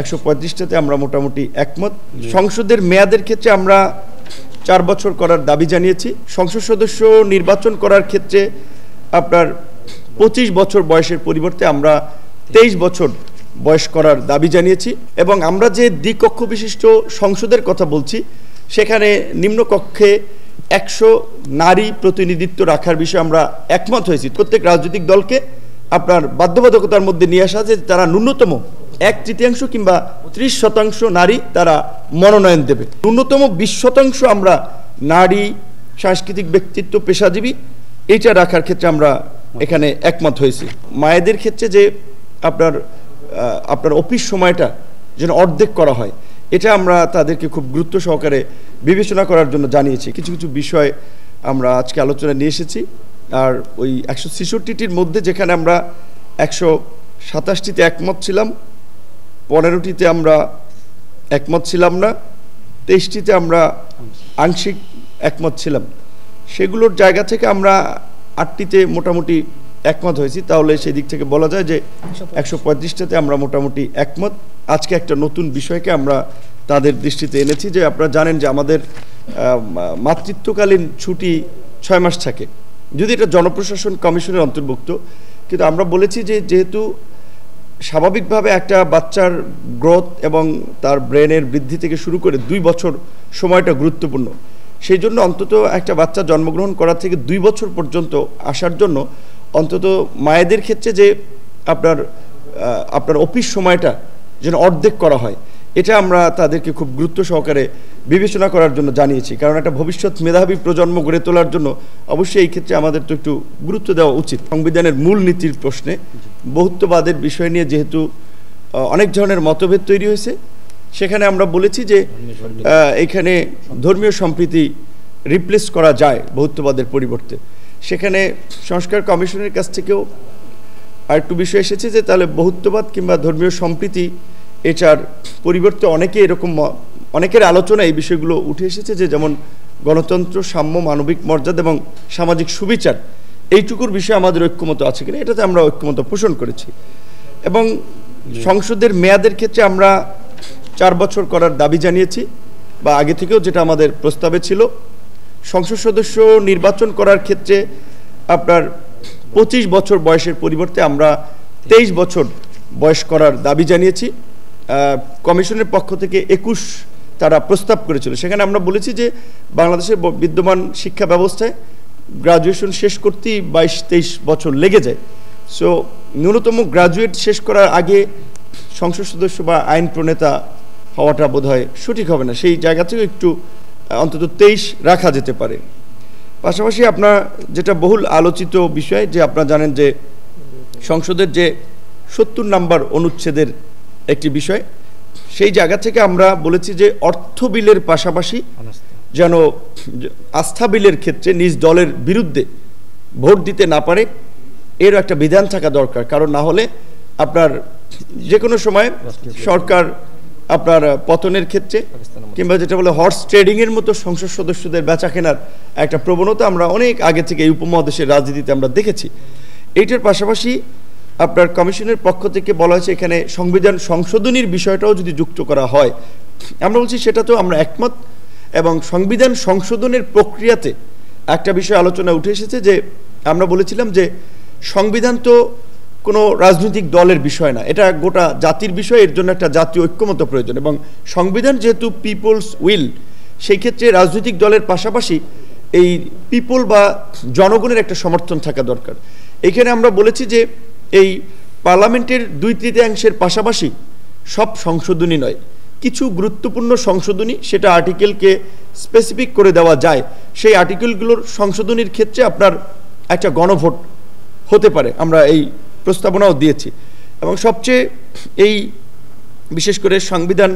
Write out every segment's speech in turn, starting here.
135টাতে আমরা মোটামুটি একমত। সংসদের মেয়াদের ক্ষেত্রে আমরা 4 বছর করার দাবি জানিয়েছি। সংসদ সদস্য নির্বাচন করার ক্ষেত্রে আপনার 25 বছর বয়সের পরিবর্তে আমরা 23 বছর বয়স করার দাবি জানিয়েছি। এবং আমরা যে দ্বিকক্ষ বিশিষ্ট সংসদের কথা বলছি, সেখানে নিম্নকক্ষে 100 নারী প্রতিনিধিত্ব রাখার বিষয়ে আমরা একমত হয়েছি। প্রত্যেক রাজনৈতিক দলকে আপনার বাধ্যবাধকতার মধ্যে নিয়ে আসা যে তারা ন্যূনতম 1/3 কিংবা 30% নারী তারা মনোনয়ন দেবে। ন্যূনতম 20% আমরা নারী, সাংস্কৃতিক ব্যক্তিত্ব, পেশাজীবী এইটা রাখার ক্ষেত্রে আমরা এখানে একমত হয়েছি। মায়েদের ক্ষেত্রে যে আপনার অফিস সময়টা যেন অর্ধেক করা হয়, এটা আমরা তাদেরকে খুব গুরুত্ব সহকারে বিবেচনা করার জন্য জানিয়েছি। কিছু কিছু বিষয় আমরা আজকে আলোচনা নিয়ে এসেছি। আর ওই 166টির মধ্যে যেখানে আমরা 127টিতে একমত ছিলাম, 15টিতে আমরা একমত ছিলাম না, 23টিতে আমরা আংশিক একমত ছিলাম, সেগুলোর জায়গা থেকে আমরা 8টিতে মোটামুটি একমত হয়েছি। তাহলে সেই দিক থেকে বলা যায় যে 135টাতে আমরা মোটামুটি একমত। আজকে একটা নতুন বিষয়কে আমরা তাদের দৃষ্টিতে এনেছি যে আপনারা জানেন যে আমাদের মাতৃত্বকালীন ছুটি 6 মাস থাকে, যদি এটা জনপ্রশাসন কমিশনের অন্তর্ভুক্ত। কিন্তু আমরা বলেছি যে যেহেতু স্বাভাবিকভাবে একটা বাচ্চার গ্রোথ এবং তার ব্রেনের বৃদ্ধি থেকে শুরু করে 2 বছর সময়টা গুরুত্বপূর্ণ, সেই জন্য অন্তত একটা বাচ্চা জন্মগ্রহণ করা থেকে 2 বছর পর্যন্ত আসার জন্য অন্তত মায়েদের ক্ষেত্রে যে আপনার অফিস সময়টা যেন অর্ধেক করা হয়, এটা আমরা তাদেরকে খুব গুরুত্ব সহকারে বিবেচনা করার জন্য জানিয়েছি। কারণ একটা ভবিষ্যৎ মেধাবী প্রজন্ম গড়ে তোলার জন্য অবশ্যই এই ক্ষেত্রে আমাদের তো একটু গুরুত্ব দেওয়া উচিত। সংবিধানের মূল নীতির প্রশ্নে বহুত্ববাদের বিষয় নিয়ে যেহেতু অনেক ধরনের মতভেদ তৈরি হয়েছে, সেখানে আমরা বলেছি যে এখানে ধর্মীয় সম্প্রীতি রিপ্লেস করা যায় বহুত্ববাদের পরিবর্তে। সেখানে সংস্কার কমিশনের কাছ থেকেও আরেকটু বিষয় এসেছে যে তাহলে বহুত্ববাদ কিংবা ধর্মীয় সম্প্রীতি এটার পরিবর্তে অনেকের আলোচনা এই বিষয়গুলো উঠে এসেছে যে যেমন গণতন্ত্র, সাম্য, মানবিক মর্যাদা এবং সামাজিক সুবিচার, এইটুকুর বিষয়ে আমাদের ঐক্যমত আছে কিনা, এটাতে আমরা ঐক্যমত পোষণ করেছি। এবং সংসদের মেয়াদের ক্ষেত্রে আমরা 4 বছর করার দাবি জানিয়েছি, বা আগে থেকেও যেটা আমাদের প্রস্তাবে ছিল। সংসদ সদস্য নির্বাচন করার ক্ষেত্রে আপনার 25 বছর বয়সের পরিবর্তে আমরা 23 বছর বয়স করার দাবি জানিয়েছি। কমিশনের পক্ষ থেকে 21 তারা প্রস্তাব করেছিল। সেখানে আমরা বলেছি যে বাংলাদেশের বিদ্যমান শিক্ষা ব্যবস্থায় গ্রাজুয়েশন শেষ করতেই 22-23 বছর লেগে যায়। সো ন্যূনতম গ্রাজুয়েট শেষ করার আগে সংসদ সদস্য বা আইন প্রণেতা হওয়াটা বোধহয় সঠিক হবে না, সেই জায়গা থেকে একটু অন্তত 23 রাখা যেতে পারে। পাশাপাশি আপনার যেটা বহুল আলোচিত বিষয় যে আপনারা জানেন যে সংসদের যে 70 নম্বর অনুচ্ছেদের একটি বিষয়, সেই জায়গা থেকে আমরা বলেছি যে অর্থ বিলের পাশাপাশি যেন আস্থা বিলের ক্ষেত্রে নিজ দলের বিরুদ্ধে ভোট দিতে না পারে, এর একটা বিধান থাকা দরকার। কারণ না হলে আপনার যে কোনো সময় সরকার আপনার পতনের ক্ষেত্রে কিংবা যেটা বলে হর্স ট্রেডিংয়ের মতো সংসদ সদস্যদের বেচা কেনার একটা প্রবণতা আমরা অনেক আগে থেকে এই উপমহাদেশের রাজনীতিতে আমরা দেখেছি। এইটার পাশাপাশি আপনার কমিশনের পক্ষ থেকে বলা হয়েছে এখানে সংবিধান সংশোধনীর বিষয়টাও যদি যুক্ত করা হয়, আমরা বলছি সেটা তো আমরা একমত। এবং সংবিধান সংশোধনের প্রক্রিয়াতে একটা বিষয় আলোচনা উঠে এসেছে যে আমরা বলেছিলাম যে সংবিধান তো কোনো রাজনৈতিক দলের বিষয় না, এটা গোটা জাতির বিষয়, এর জন্য একটা জাতীয় ঐক্যমত প্রয়োজন। এবং সংবিধান যেহেতু পিপলস উইল, সেই ক্ষেত্রে রাজনৈতিক দলের পাশাপাশি এই পিপল বা জনগণের একটা সমর্থন থাকা দরকার। এখানে আমরা বলেছি যে এই পার্লামেন্টের 2/3 পাশাপাশি সব সংশোধনী নয়, কিছু গুরুত্বপূর্ণ সংশোধনী সেটা আর্টিকেলকে স্পেসিফিক করে দেওয়া যায়, সেই আর্টিকেলগুলোর সংশোধনীর ক্ষেত্রে আপনার একটা গণভোট হতে পারে, আমরা এই প্রস্তাবনাও দিয়েছি। এবং সবচেয়ে এই বিশেষ করে সংবিধান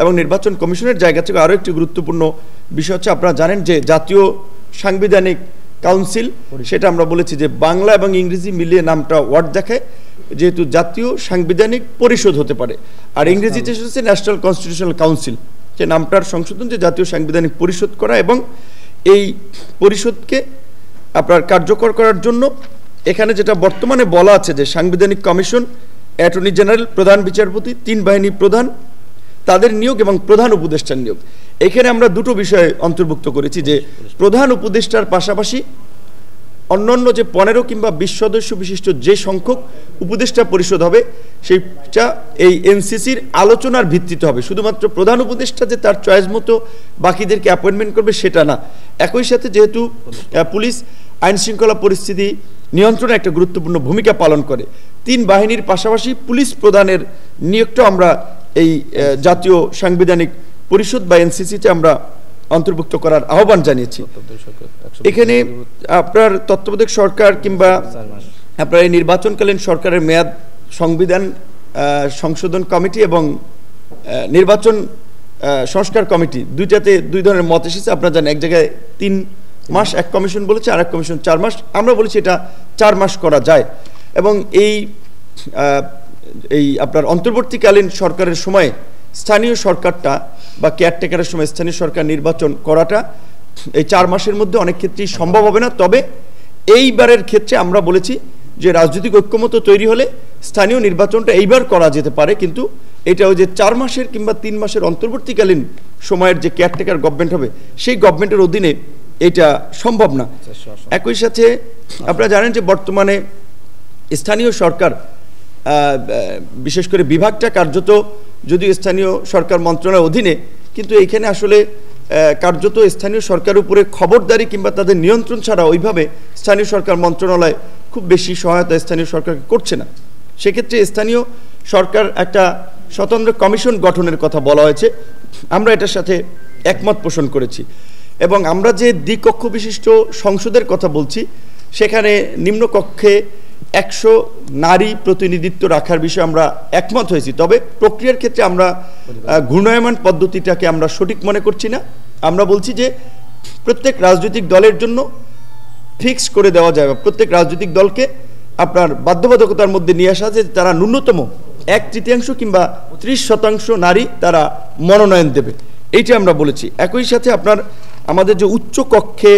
এবং নির্বাচন কমিশনের জায়গা থেকে আরও একটি গুরুত্বপূর্ণ বিষয় হচ্ছে আপনারা জানেন যে জাতীয় সাংবিধানিক কাউন্সিল, সেটা আমরা বলেছি যে বাংলা এবং ইংরেজি মিলিয়ে নামটা ওয়ার্ড দেখায়, যেহেতু জাতীয় সাংবিধানিক পরিষদ হতে পারে, আর ইংরেজিতে হচ্ছে ন্যাশনাল কনস্টিটিউশনাল কাউন্সিল, যে নামটার সংশোধন যে জাতীয় সাংবিধানিক পরিষদ করা। এবং এই পরিষদকে আপনার কার্যকর করার জন্য এখানে যেটা বর্তমানে বলা আছে যে সাংবিধানিক কমিশন অ্যাটর্নি জেনারেল, প্রধান বিচারপতি, 3 বাহিনী প্রধান, তাদের নিয়োগ এবং প্রধান উপদেষ্টার নিয়োগ। এখানে আমরা দুটো বিষয় অন্তর্ভুক্ত করেছি, যে প্রধান উপদেষ্টার পাশাপাশি অন্যান্য যে 15 কিংবা 20 সদস্য বিশিষ্ট যে সংখ্যক উপদেষ্টা পরিষদ হবে, সেইটা এই এনসিসির আলোচনার ভিত্তিতে হবে। শুধুমাত্র প্রধান উপদেষ্টা যে তার চয়েস মতো বাকিদেরকে অ্যাপয়েন্টমেন্ট করবে সেটা না। একই সাথে যেহেতু পুলিশ আইন শৃঙ্খলা পরিস্থিতি নিয়ন্ত্রণে একটা গুরুত্বপূর্ণ ভূমিকা পালন করে, 3 বাহিনীর পাশাপাশি পুলিশ প্রধানের নিয়োগটা আমরা এই জাতীয় সাংবিধানিক পরিষদ বা এনসিসিতে আমরা অন্তর্ভুক্ত করার আহ্বান জানিয়েছি। এখানে আপনার তত্ত্বাবধায়ক সরকার কিংবা আপনার এই নির্বাচনকালীন সরকারের মেয়াদ সংবিধান সংশোধন কমিটি এবং নির্বাচন সংস্কার কমিটি দুইটাতে 2 ধরনের মত এসেছে। আপনারা জানেন, এক জায়গায় 3 মাস এক কমিশন বলেছে, আর এক কমিশন 4 মাস। আমরা বলেছি এটা 4 মাস করা যায়। এবং এই আপনার অন্তর্বর্তীকালীন সরকারের সময় স্থানীয় সরকারটা বা কেয়ারটেকারের সময় স্থানীয় সরকার নির্বাচন করাটা এই 4 মাসের মধ্যে অনেক ক্ষেত্রেই সম্ভব হবে না। তবে এইবারের ক্ষেত্রে আমরা বলেছি যে রাজনৈতিক ঐক্যমত্য তৈরি হলে স্থানীয় নির্বাচনটা এইবার করা যেতে পারে, কিন্তু এটা ওই যে 4 মাসের কিংবা 3 মাসের অন্তর্বর্তীকালীন সময়ের যে কেয়ারটেকার গভর্নমেন্ট হবে সেই গভর্নমেন্টের অধীনে এটা সম্ভব না। একই সাথে আপনারা জানেন যে বর্তমানে স্থানীয় সরকার বিশেষ করে বিভাগটা কার্যত যদিও স্থানীয় সরকার মন্ত্রণালয়ের অধীনে, কিন্তু এইখানে আসলে কার্যত স্থানীয় সরকারের উপরে খবরদারি কিংবা তাদের নিয়ন্ত্রণ ছাড়া ওইভাবে স্থানীয় সরকার মন্ত্রণালয় খুব বেশি সহায়তা স্থানীয় সরকারকে করছে না। সেক্ষেত্রে স্থানীয় সরকার একটা স্বতন্ত্র কমিশন গঠনের কথা বলা হয়েছে, আমরা এটার সাথে একমত পোষণ করেছি। এবং আমরা যে দ্বিকক্ষ বিশিষ্ট সংসদের কথা বলছি, সেখানে নিম্নকক্ষে 100 নারী প্রতিনিধিত্ব রাখার বিষয়ে আমরা একমত হয়েছি। তবে প্রক্রিয়ার ক্ষেত্রে আমরা ঘূর্ণায়মান পদ্ধতিটাকে আমরা সঠিক মনে করছি না। আমরা বলছি যে প্রত্যেক রাজনৈতিক দলের জন্য ফিক্স করে দেওয়া যায়, প্রত্যেক রাজনৈতিক দলকে আপনার বাধ্যবাধকতার মধ্যে নিয়ে আসা, যে তারা ন্যূনতম 1/3 কিংবা 30% নারী তারা মনোনয়ন দেবে, এইটা আমরা বলেছি। একই সাথে আপনার আমাদের যে উচ্চ কক্ষে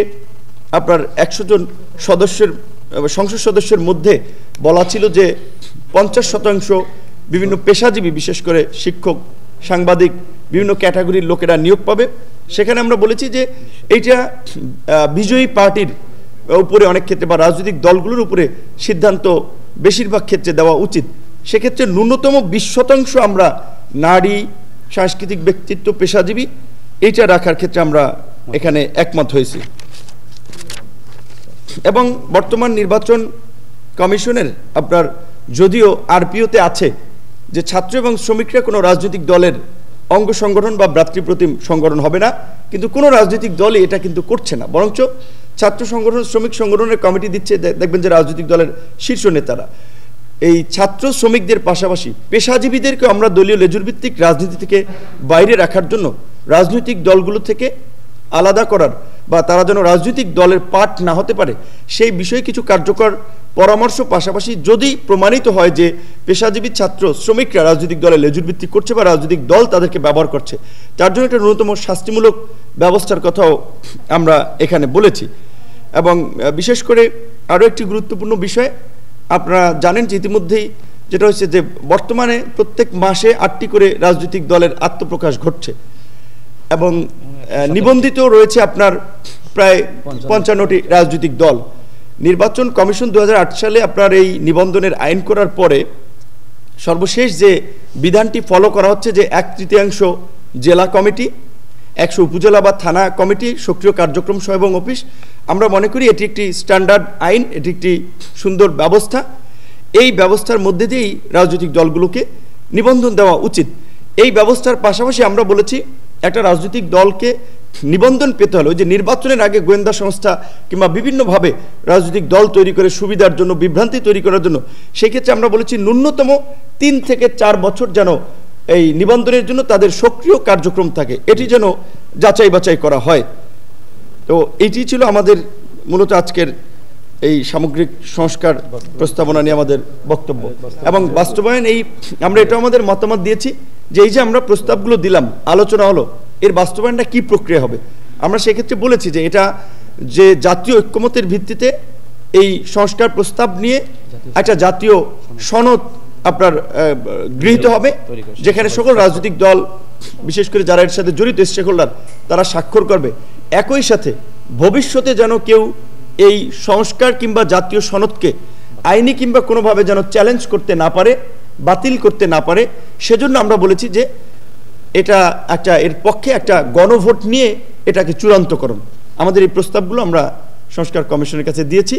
আপনার 100 জন সদস্যের সংসদ সদস্যের মধ্যে বলা ছিল যে 50% বিভিন্ন পেশাজীবী, বিশেষ করে শিক্ষক, সাংবাদিক, বিভিন্ন ক্যাটাগরির লোকেরা নিয়োগ পাবে। সেখানে আমরা বলেছি যে এইটা বিজয়ী পার্টির উপরে অনেক ক্ষেত্রে বা রাজনৈতিক দলগুলোর উপরে সিদ্ধান্ত বেশিরভাগ ক্ষেত্রে দেওয়া উচিত। সেক্ষেত্রে ন্যূনতম 20% আমরা নারী, সাংস্কৃতিক ব্যক্তিত্ব, পেশাজীবী এইটা রাখার ক্ষেত্রে আমরা এখানে একমত হয়েছি। এবং বর্তমান নির্বাচন কমিশনের আপনার যদিও আরপিওতে আছে যে ছাত্র এবং শ্রমিকরা কোনো রাজনৈতিক দলের অঙ্গ সংগঠন বা ভ্রাতৃপ্রতিম সংগঠন হবে না, কিন্তু কোনো রাজনৈতিক দলই এটা কিন্তু করছে না। বরঞ্চ ছাত্র সংগঠন, শ্রমিক সংগঠনের কমিটি দিচ্ছে, দেখবেন যে রাজনৈতিক দলের শীর্ষ নেতারা এই ছাত্র শ্রমিকদের পাশাপাশি পেশাজীবীদেরকে আমরা দলীয় লেজুরভিত্তিক রাজনীতি থেকে বাইরে রাখার জন্য রাজনৈতিক দলগুলো থেকে আলাদা করার বা তারা যেন রাজনৈতিক দলের পার্ট না হতে পারে সেই বিষয়ে কিছু কার্যকর পরামর্শ, পাশাপাশি যদি প্রমাণিত হয় যে পেশাজীবী ছাত্র শ্রমিকরা রাজনৈতিক দলের লেজুরভিত্তিক করছে বা রাজনৈতিক দল তাদেরকে ব্যবহার করছে, তার জন্য একটা ন্যূনতম শাস্তিমূলক ব্যবস্থার কথাও আমরা এখানে বলেছি। এবং বিশেষ করে আরও একটি গুরুত্বপূর্ণ বিষয়, আপনারা জানেন যে ইতিমধ্যেই যেটা হচ্ছে যে বর্তমানে প্রত্যেক মাসে 8টি করে রাজনৈতিক দলের আত্মপ্রকাশ ঘটছে এবং নিবন্ধিত রয়েছে আপনার প্রায় 55টি রাজনৈতিক দল। নির্বাচন কমিশন 2008 সালে আপনার এই নিবন্ধনের আইন করার পরে সর্বশেষ যে বিধানটি ফলো করা হচ্ছে যে 1/3 জেলা কমিটি, 100 উপজেলা বা থানা কমিটি, সক্রিয় কার্যক্রম সহ এবং অফিস। আমরা মনে করি এটি একটি স্ট্যান্ডার্ড আইন, এটি একটি সুন্দর ব্যবস্থা। এই ব্যবস্থার মধ্যে দিয়েই রাজনৈতিক দলগুলোকে নিবন্ধন দেওয়া উচিত। এই ব্যবস্থার পাশাপাশি আমরা বলেছি একটা রাজনৈতিক দলকে নিবন্ধন পেতে হলে ওই যে নির্বাচনের আগে গোয়েন্দা সংস্থা কিংবা বিভিন্নভাবে রাজনৈতিক দল তৈরি করে সুবিধার জন্য, বিভ্রান্তি তৈরি করার জন্য, সেই ক্ষেত্রে আমরা বলেছি ন্যূনতম 3 থেকে 4 বছর যেন এই নিবন্ধনের জন্য তাদের সক্রিয় কার্যক্রম থাকে, এটি যেন যাচাই বাছাই করা হয়। তো এটি ছিল আমাদের মূলত আজকের এই সামগ্রিক সংস্কার প্রস্তাবনা নিয়ে আমাদের বক্তব্য এবং বাস্তবায়ন। এই আমরা এটা আমাদের মতামত দিয়েছি যে এই যে আমরা প্রস্তাবগুলো দিলাম, আলোচনা হলো, এর বাস্তবায়নটা কি প্রক্রিয়া হবে। আমরা সেক্ষেত্রে বলেছি যে এটা যে জাতীয় ঐক্যমতের ভিত্তিতে এই সংস্কার প্রস্তাব নিয়ে একটা জাতীয় সনদ আপনার গৃহীত হবে, যেখানে সকল রাজনৈতিক দল বিশেষ করে যারা এর সাথে জড়িত স্টেক হোল্ডার তারা স্বাক্ষর করবে। একই সাথে ভবিষ্যতে যেন কেউ এই সংস্কার কিংবা জাতীয় সনদকে আইনি কিংবা কোনোভাবে যেন চ্যালেঞ্জ করতে না পারে, বাতিল করতে না পারে, সেজন্য আমরা বলেছি যে এটা একটা এর পক্ষে একটা গণভোট নিয়ে এটাকে চূড়ান্ত করুন। আমাদের এই প্রস্তাবগুলো আমরা সংস্কার কমিশনের কাছে দিয়েছি।